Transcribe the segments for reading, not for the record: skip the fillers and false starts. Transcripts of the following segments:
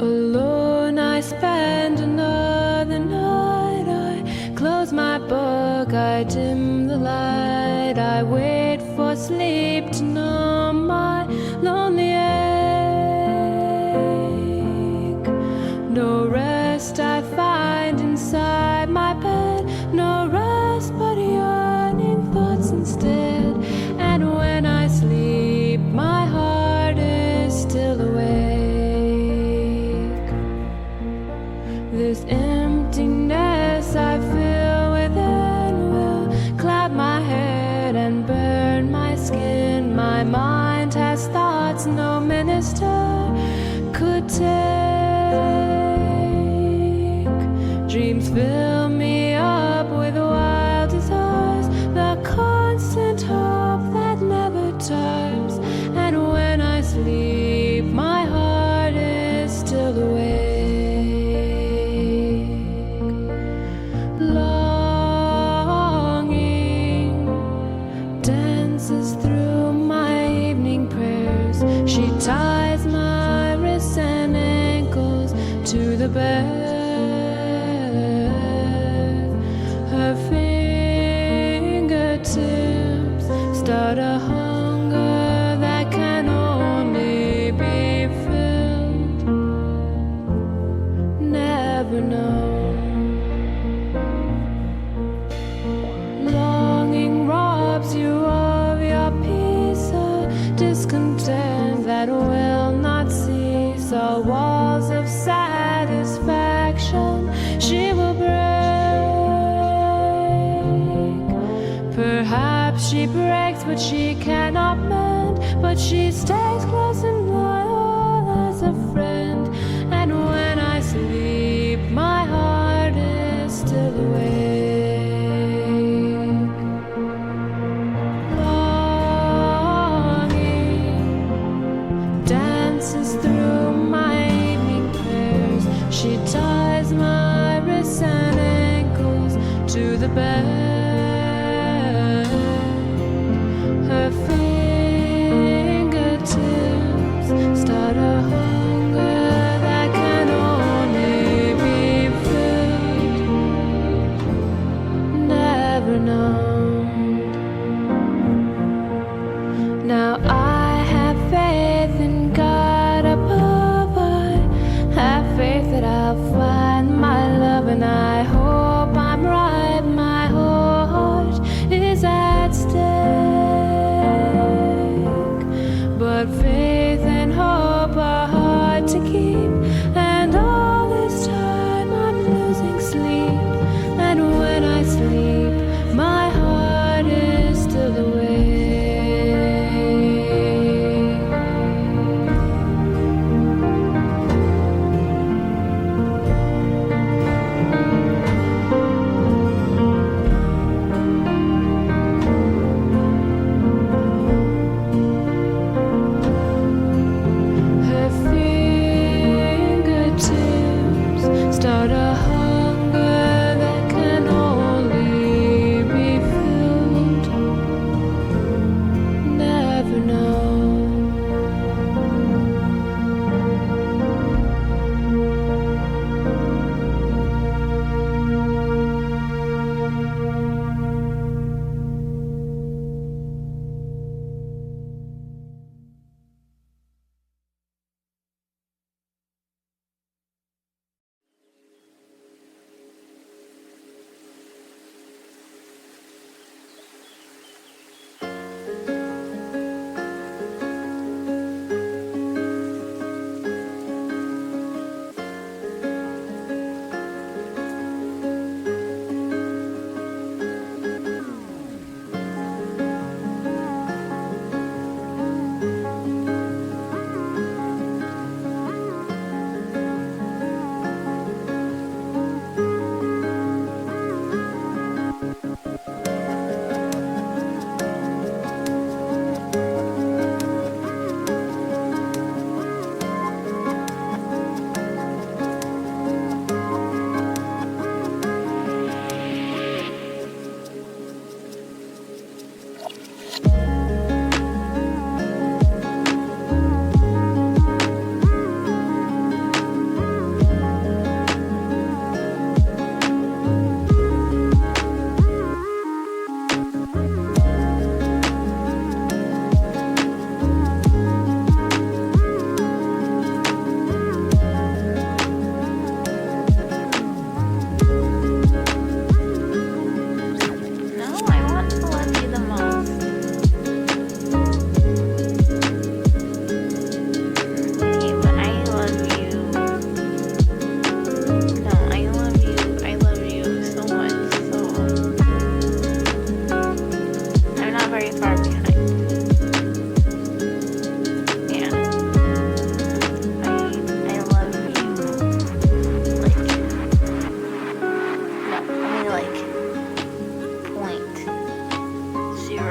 Alone I spend another night. I close my book, I dim the light. I wait for sleep to numb my lonely ache. No rest I find inside my bed, no rest but yawning thoughts instead. And when I sleep, my heart is still awake. This emptiness I feel within will cloud my head and burn my skin. My mind has thoughts no minister could take. Dreams fill me up with wild desires, the constant hope that never tires. And when I sleep, my heart is still awake. Longing dances through my evening prayers. She ties my wrists and ankles to the bed. Her fingertips start a hunger that can only be filled, never known. Longing robs you of your peace, a discontent that will not cease. All walls of satisfaction she will break. Perhaps she breaks what she cannot mend, but she stays close and loyal as a friend. And when I sleep, my heart is still awake. Longing dances through my evening prayers. She ties my wrists and ankles to the bed. Her fingertips start a hunger that can only be filled, never known. Now I have faith in God above. I have faith that I'll find my love, and I hope I'm right. My whole heart is at stake. But faith and hope are hard to keep, and all this time I'm losing sleep. And when I sleep, my heart is still awake. Her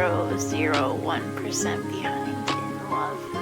0.001% behind in love.